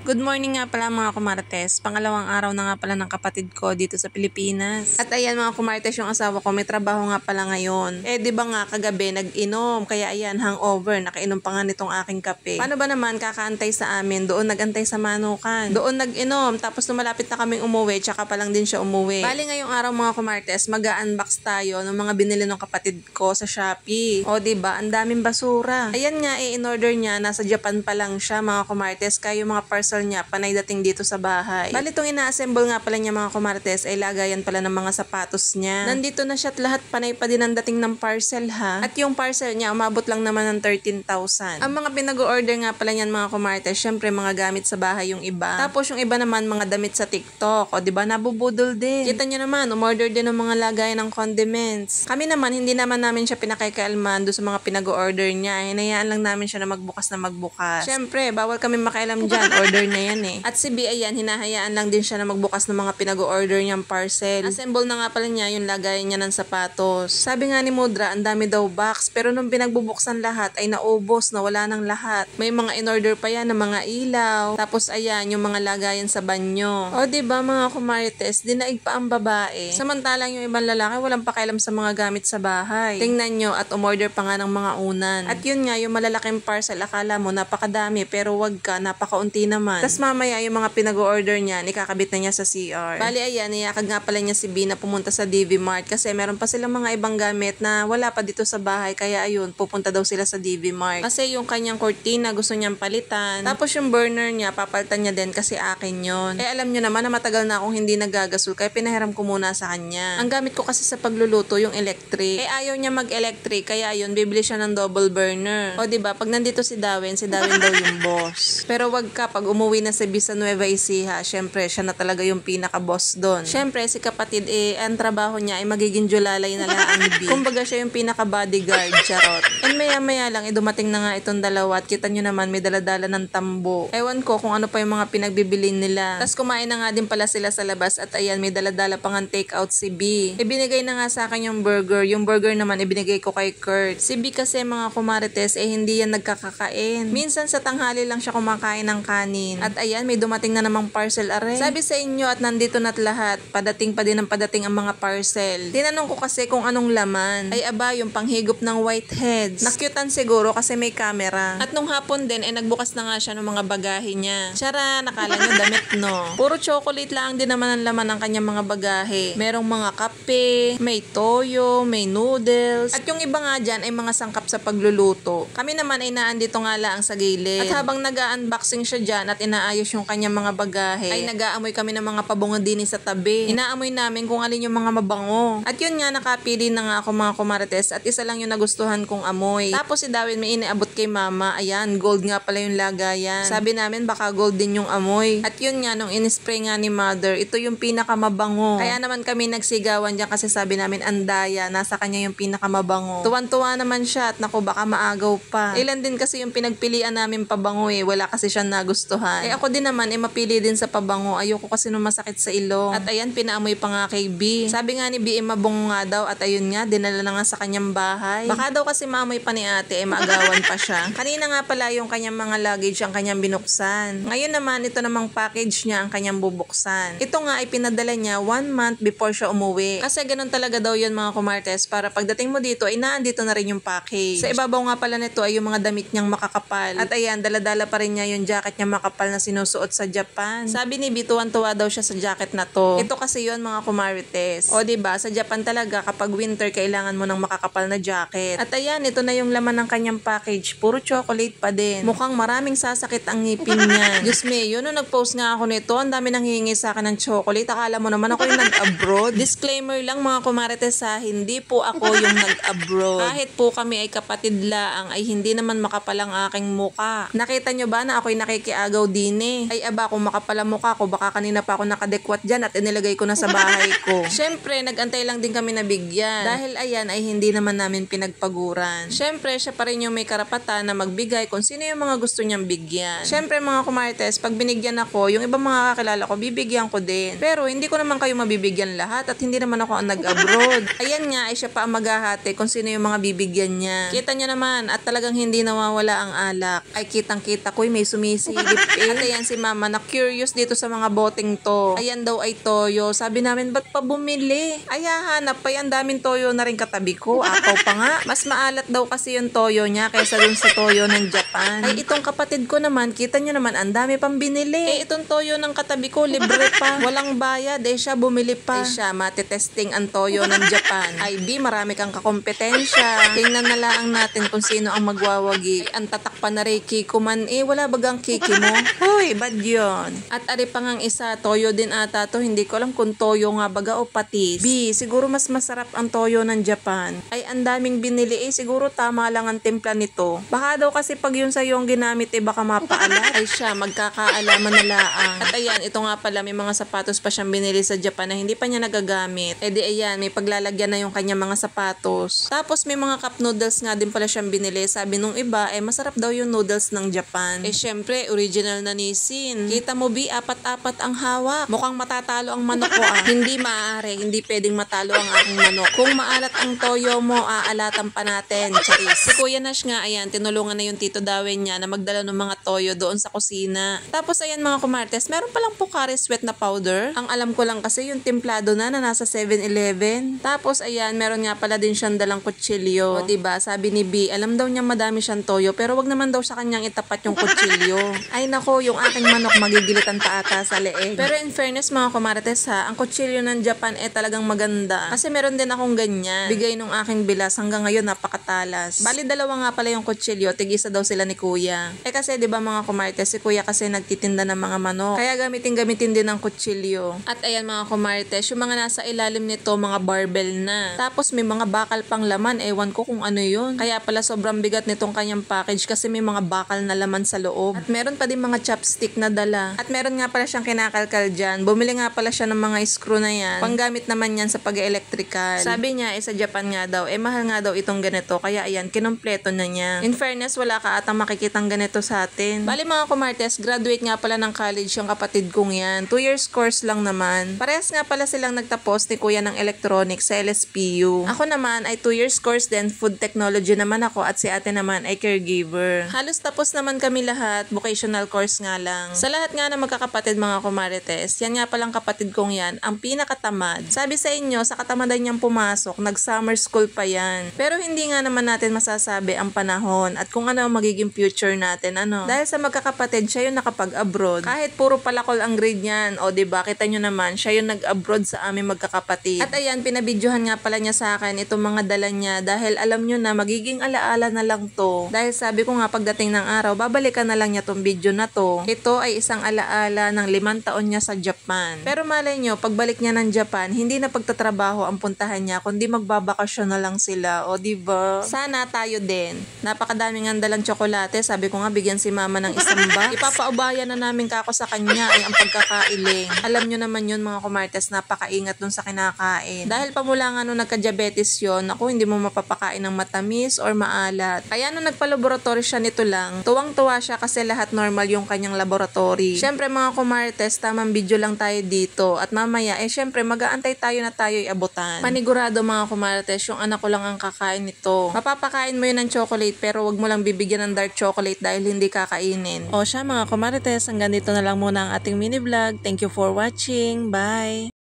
Good morning nga pala mga kumartes. Pangalawang araw na nga pala ng kapatid ko dito sa Pilipinas. At ayan mga kumartes, yung asawa ko may trabaho nga pala ngayon. Di ba nga kagabi nag-inom, kaya ayan hangover, nakainom pa nga nitong aking kape. Paano ba naman kakaantay sa amin? Doon nagantay sa Manukan. Doon nag-inom, tapos lumalapit na kaming umuwi, tsaka pa lang din siya umuwi. Bali ngayong araw mga kumartes, mag-unbox tayo ng mga binili ng kapatid ko sa Shopee. Di ba? Ang daming basura. Ayan nga in-order niya, nasa Japan pa lang siya mga kumartes, kaya yung mga parcel niya panay dating dito sa bahay. Bali itong ina-assemble nga pala niya mga kumartes ay lagayan pala ng mga sapatos niya. Nandito na siya at lahat panay pa din ang dating ng parcel ha. At yung parcel niya umabot lang naman ng 13,000. Ang mga pinag-order nga pala niyan mga kumartes, syempre mga gamit sa bahay yung iba. Tapos yung iba naman mga damit sa TikTok. Di ba nabubudol din. Kita niyo naman, umorder din ng mga lagayan ng condiments. Kami naman hindi naman namin siya pinakikailaman do sa mga pinag-order niya. Hinayaan lang namin siya na magbukas. Syempre, bawal kami makialam dyan. Order na yan eh. At si B, ayan, hinahayaan lang din siya na magbukas ng mga pinag-order niyang parcel. Assemble na nga pala niya yung lagayan niya ng sapatos. Sabi nga ni Mudra, ang dami daw box, pero nung pinagbubuksan lahat ay naubos, nawala ng lahat. May mga in-order pa yan ng mga ilaw. Tapos ayan, yung mga lagayan sa banyo. Diba mga kumarites, dinaig pa ang babae. Samantalang yung ibang lalaki, walang pakialam sa mga gamit sa bahay. Tingnan nyo at umorder pa nga ng mga unan. At yun nga, yung malalaking parcel, akala mo napakadami, pero wag ka, napakaunti naman. Tapos mamaya yung mga pinag-order niya, ikakabit na niya sa CR. Bali ayan, niyakag nga pala niya si B na pumunta sa DV Mart kasi meron pa silang mga ibang gamit na wala pa dito sa bahay. Kaya ayun, pupunta daw sila sa DV Mart. Kasi yung kanyang cortina gusto niyang palitan. Tapos yung burner niya, papalitan niya din kasi akin yon. Alam niyo naman na matagal na akong hindi nagagasol kaya pinahiram ko muna sa kanya. Ang gamit ko kasi sa pagluluto yung electric. Ayaw niya mag-electric kaya ayun, bibili siya ng double burner. Diba, pag nandito si Darwin daw yung boss. Pero wag ka, pag umuwi na si B sa Nueva Ecija, syempre, siya na talaga yung pinaka-boss doon. Syempre, si kapatid, ang trabaho niya ay magiging julalay na lang ni B. Kumbaga, siya yung pinaka-bodyguard, charot. And maya-maya lang, dumating na nga itong dalawa at kita nyo naman, may daladala ng tambo. Ewan ko kung ano pa yung mga pinagbibilin nila. Tapos kumain na nga din pala sila sa labas at ayan, may daladala pang take out si B. Ibinigay na nga sa akin yung burger. Yung burger naman, ibinigay ko kay Kurt. Si B kasi mga kumarites, hindi yan nagkakakain. Minsan sa tanghali lang siya kumakain ng kanin. At ayan, may dumating na namang parcel aray. Sabi sa inyo at nandito na't lahat, padating pa din ang padating ang mga parcel. Tinanong ko kasi kung anong laman. Ay aba, yung panghigop ng whiteheads. Nakyutan siguro kasi may camera. At nung hapon din, nagbukas na nga siya ng mga bagahe niya. Tsara, nakala niyo damit no. Puro chocolate lang din naman ang laman ng kanyang mga bagahe. Merong mga kape, may toyo, may noodles. At yung iba nga dyan ay mga sangkap sa pagluluto. Kami naman ay naandito nga lang sa gilid. At habang nag-unboxing siya dyan at inaayos yung kanyang mga bagahe, ay nag-aamoy kami ng mga pabango din sa tabi. Inaamoy namin kung alin yung mga mabango. At yun nga, nakapili na nga ako mga kumarites at isa lang yung nagustuhan kong amoy. Tapos si Darwin may iniabot kay mama. Ayan, gold nga pala yung lagayan. Sabi namin baka gold din yung amoy. At yun nga, nung in-spray nga ni mother, ito yung pinakamabango. Kaya naman kami nagsigawan dyan kasi sabi namin andaya, nasa kanya yung pinakamabango. Tuwan-tuwa naman siya at naku, baka maagaw pa. Ilan din kasi yung pinagpilian namin pabango wala kasi siya nagustuhan. Ako din naman mapili din sa pabango. Ayoko kasi nung masakit sa ilong. At ayan, pinaamoy pa nga kay B. Sabi nga ni B, mabango nga daw at ayun nga, dinala na nga sa kanyang bahay. Baka daw kasi maamoy pa ni ate, maagawan pa siya. Kanina nga pala yung kanyang mga luggage ang kanyang binuksan. Ngayon naman, ito namang package niya ang kanyang bubuksan. Ito nga ay pinadala niya 1 month before siya umuwi. Kasi ganun talaga daw yun mga kumartes, para pagdating mo dito ay naandito na rin yung package. Sa ibabaw nga pala nito ay yung mga damit niyang makakapal. At ayan, daladala pa rin niya yung jacket niya makapal na sinusuot sa Japan. Sabi ni B, tuwan-tuwa daw siya sa jacket na to. Ito kasi yun mga kumarites. Diba, sa Japan talaga kapag winter kailangan mo ng makakapal na jacket. At ayan, ito na yung laman ng kanyang package. Puro chocolate pa din. Mukhang maraming sasakit ang ngipin niya. Diyos me, yun nung nag-post nga ako nito, ang dami nang hihingi sa akin ng chocolate. Akala mo naman ako yung nag-abroad. Disclaimer lang mga kumarites ha, hindi po ako yung nag-abroad. Kahit po kami ay kapatid laang, ay hindi naman makapal ang aking muka. Nakita nyo ba na ako'y nakikiagaw din Ay aba, kung makapal ang mukha ko, baka kanina pa ako nakadekwat dyan at inilagay ko na sa bahay ko. Syempre, nag-antay lang din kami na bigyan. Dahil ayan ay hindi naman namin pinagpaguran. Syempre, siya pa rin yung may karapatan na magbigay kung sino yung mga gusto niyang bigyan. Syempre mga kumarites, pag binigyan ako, yung ibang mga kakilala ko, bibigyan ko din. Pero hindi ko naman kayo mabibigyan lahat at hindi naman ako ang nag-abroad. Ayan nga, ay siya pa ang maghahati kung sino yung mga bibigyan niya. Kita niyo naman at talagang hindi nawawala ang alak. Ay kitang-kita ko, may sumisilip eh. At ayan si mama na curious dito sa mga boteng to. Ayan daw ay toyo. Sabi namin, ba't pa bumili? Ay hanap pa yan, daming toyo na rin katabi ko. Akaw pa nga. Mas maalat daw kasi yung toyo niya kaysa dun sa toyo ng Japan. Ay itong kapatid ko naman, kita nyo naman, ang dami pang binili. Eh itong toyo ng katabi ko, libre pa. Walang bayad. Eh siya bumili pa. Eh siya, matitesting ang toyo ng Japan. Ay B, marami kang kakompetensya. Tingnan na lang natin kung sino ang magwawagi. Ang tatakpan na Reiki kuman eh, wala bagang kiki mo? Hoy, bad yun. At ari pa ngang isa, toyo din ata to. Hindi ko alam kung toyo nga baga o patis. B, siguro mas masarap ang toyo ng Japan. Ay, ang daming binili eh. Siguro tama lang ang timpla nito. Baka daw kasi pag yun sa'yo ang ginamit eh, baka mapaalat. Ay siya, magkakaalaman na laang. At ayan, ito nga pala, may mga sapatos pa siyang binili sa Japan na hindi pa niya nagagamit. Eh di ayan, may paglalagyan na yung kanya mga sapatos. Tapos may mga cup noodles nga din pala siyang binili. Sabi nung iba, eh masarap daw yung noodles ng Japan. Eh syempre, original na Nissin. Kita mo B, apat-apat ang hawak. Mukhang matatalo ang manok ko ah. Hindi maaari, hindi pwedeng matalo ang aking manok. Kung maalat ang toyo mo, aalatan pa natin. Charis. Si Kuya Nash nga, ayan, tinulungan na yung tito Dawen niya na magdala ng mga toyo doon sa kusina. Tapos ayan mga kumartes, meron palang Pocari Sweat na powder. Ang alam ko lang kasi yung templado na nasa 7-Eleven. Tapos ayan, meron nga pala din siyang dalang kutsilyo. O diba, sabi ni B, alam daw niya madami siyang toyo, pero wag naman daw sa kanyang itapat yung kutsilyo. Ay nako, yung aking manok magigilitan pa ata sa leeg. Pero in fairness mga kumartes ha, ang kutsilyo ng Japan eh talagang maganda. Kasi meron din akong ganyan. Bigay nung aking bilas, hanggang ngayon napakatalas. Bali dalawa nga pala yung kutsilyo, tig-isa daw sila ni kuya. Eh kasi 'di ba mga kumartes, si kuya kasi nagtitinda ng mga manok. Kaya gamitin din ng kutsilyo. At ayan mga kumartes, yung mga nasa ilalim nito mga barbell na. Tapos may mga bakal pang laman, ewan ko kung ano yun. Kaya pala sobrang bigat nitong kanyang package kasi may mga bakal na laman sa loob. At meron pa din mga chopstick na dala. At meron nga pala siyang kinakalkal dyan. Bumili nga pala siya ng mga screw na yan. Panggamit naman yan sa pag-electrical. Sabi niya, sa Japan nga daw, mahal nga daw itong ganito. Kaya ayan, kinumpleto na niya. In fairness, wala ka atang makikitang ganito sa atin. Bali mga kumartes, graduate nga pala ng college yung kapatid kong yan. 2 years course lang naman. Parehas nga pala silang nagtapos ni kuya ng electronics sa LSPU. Ako naman ay 2 years course din, food technology naman ako at si ate naman ay caregiver. Halos tapos naman kami lahat, vocational course nga lang. Sa lahat nga na magkakapatid mga kumarites, yan nga palang kapatid kong yan, ang pinakatamad. Sabi sa inyo, sa katamadan niyang pumasok, nag-summer school pa yan. Pero hindi nga naman natin masasabi ang panahon at kung ano ang magiging future natin, ano. Dahil sa magkakapatid, siya yung nakapag-abroad. Kahit puro palakol ang grade niyan, o diba, kita nyo naman, siya yung nag-abroad sa aming magkakapatid. At ayan, pinabidyohan nga pala niya sa akin itong mga dala niya dahil alam nyo na magiging alaala na lang to. Dahil sabi ko nga pagdating ng araw, babalikan na lang niya tong video na to. Ito ay isang alaala ng 5 taon niya sa Japan. Pero malay nyo, pagbalik niya ng Japan, hindi na pagtatrabaho ang puntahan niya, kundi magbabakasyon na lang sila. O diba? Sana tayo din. Napakadaming ang dalang tsokolate. Sabi ko nga, bigyan si mama ng isang box. Ipapaubayan na namin kako sa kanya ay ang pagkakailing. Alam nyo naman yun mga kumartes, napakaingat dun sa kinakain. Dahil pamula nga nung nagka-diabetes yun, ako hindi mo mapapakain ng matamis or maalat. Kaya nung nagpa-laboratory siya nito lang, tuwang-tuwa siya kasi lahat normal yung kanyang laboratory. Syempre mga kumartes, tamang video lang tayo dito. At mamaya, syempre mag-aantay tayo na tayo'y abutan. Panigurado mga kumartes, yung anak ko lang ang kakain nito. Mapapakain mo yun ng chocolate pero wag mo lang bibigyan ng dark chocolate dahil hindi kakainin. O siya mga kumartes, hanggang dito na lang muna ang ating mini vlog. Thank you for watching. Bye!